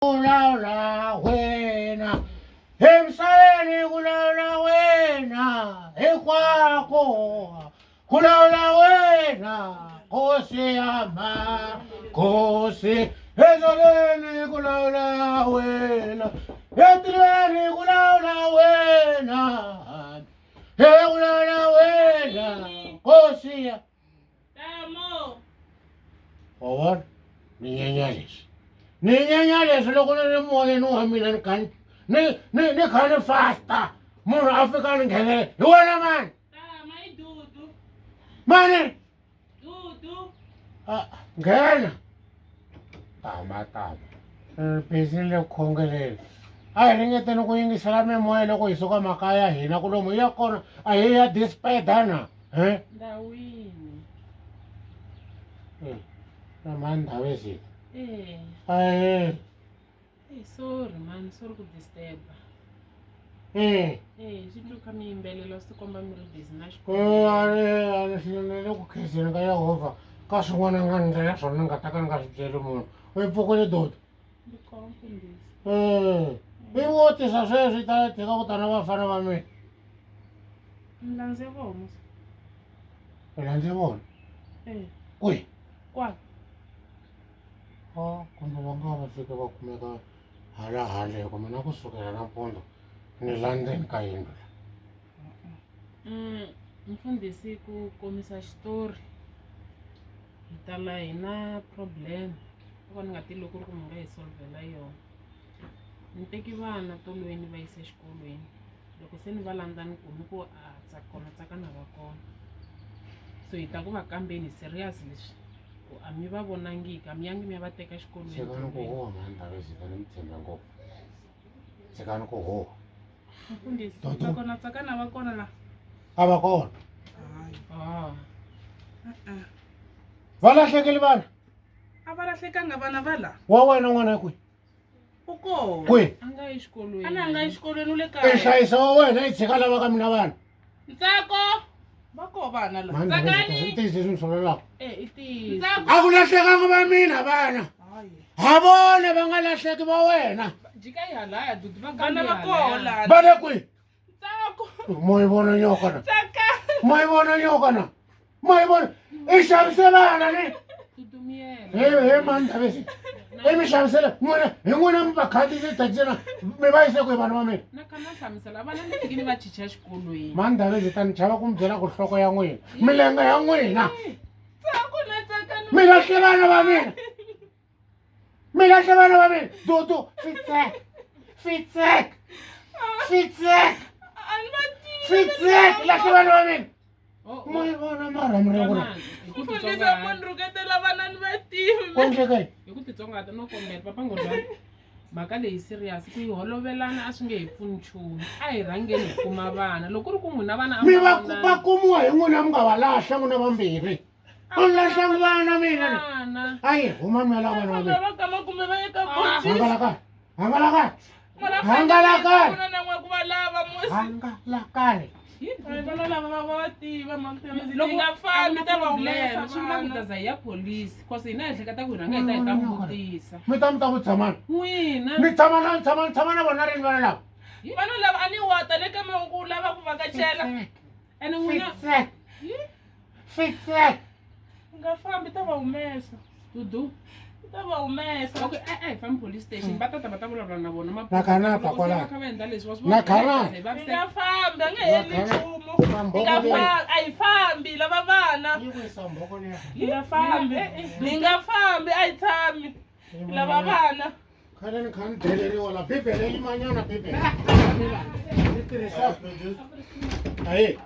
kulawula wena emhlabeni kulawula wena ekwakho kulawula wena Nkosi yama Nkosi ezolweni kulawula wena etilweni kulawula wena kulawula wena Nkosi ya Tamo. wawona ninyenyalesi loko ni ri moyeni wa mina ni kha ni fasta munhu a fika ni nghenele hi wena mani Tama i Dudu. mani Dudu. nghena tama bisi ni le ku khongeleni a hi ringeteni ku yingisela mimoya loko hi suka makaya ya hina ku lomu hi ya kona a hi ya dispedana Ndawini. na mani ndhawu eziti Eh, sorry man, sorry ku disturb. Swi twi kha mi yimbelela swi komba mi ri busy na xikolo. ni le ku khenseni ka Yehovha ka swin'wana ni nga ni ndlela swona ni nga ta ka ni nga swi byeli munhu u yi pfukile dota Ndi kona mfundhisi. i vutisa sweswi ta tika ku tana vafana va mina Mlandze vomu. mina ndzi vona kwihi Kwa. kumbe va nga va fika va kumeka hala handle hikuva mina kusukela nampundzu ni la ndzeni ka yindlu Mfundhisi ku komisa xitori. Hi ta la hi na problem. Loko ni nga tivi loko ku mi nga hi solvela yona. Ni teki vana tolweni va yisa exikolweni. Loko se ni va landza ni kume ku tsaka na va kona. So hi ta ku va kambeni serious leswi. Ku a mi va vonangiki, a mi yangi mi ya va teka xikolweni. tshikani ku huwa mani ndhavesita ni mi tshembe ngopfu tshikani ku huwa Mfundhisi, Dudu. tsaka na va kona la. a va kona Ah. va lahlekeli vana A va lahlekanga vana va la. wa wena n'wana kwihi U kona. kwihi A nga yi xikolweni. A nga yi xikolweni u le i kaya. nhlayiso wa wena i tshika lava ka mina vana Ntsako. Va ko vana la. mani ndhavesita tiyisisi ni swololaka I tiyisi. a ku lahlekanga va mina vana ha vona va nga lahleki va wena Jika yi halaya Dudu va vana va kona. va le kwihi Ntsako. mo yi vona nyoka na Tsaka. mo yi vona nyoka na mo yi vona i xavise vana ni Dudu miyela. he mani ndhavesita i mi xavisela n'wina hi n'wina mi va khandziyise taxina mi va yise kwihi vana va mina Na kana hlamusela vana ni fiki ni va chicha xikolweni. mani ndhavesita ni chava ku mi byela ku nhloko ya n'wina milenge ya n'wina Tsako na tsaka. mi lahle vana va mina mi lahle vana va mina Dudu fitsek fitsek lahle vana va mina mo yi vona mara mi ri vona Mfundhisi munhu rhuketela vana ni va tivi. ku endlekeni Hi ku titsongahata no kombela papa ngodlani mhaka leyi serious ku yi holovelana a swi nge hi pfuni nchumu a hi rhangeni hi kuma vana loko ku ri ku n'wina vana a mi ma va kumiwa hi n'wina mi nga va lahla n'wina vambirhi a ni lahlangi vana mina ni vana ayi huma mi ya lava vana va mina va kama kumbe va eka botisi hangalakani nan'we ku va lava musi hangalakani vana lava va va tiva loko nga fambi ta va humesa swi vula ku hi ta za hi ya polisi cause hina hi hleketa ku hi rhanga hi ta hi ta n'wi vutisa mi ta tshamana n'wina ni tshama na vona rini vana lava vana lava a ni wata le ka mangu lava ku vakachela ene n'wina fitsek nga fambi ta va humesa Dudu ta va humesa okay hi fambi police station va ta vulavula na vona Na Kanapa kwala. va endla leswi Na Kanapa. hi nga fambi a nge endli nchumu a hi fambi lava vana hi nga fambi a hi tshami lava vana khale ni kha ni deleriwa la bibele yi manyana bibele yi tirhisa ayi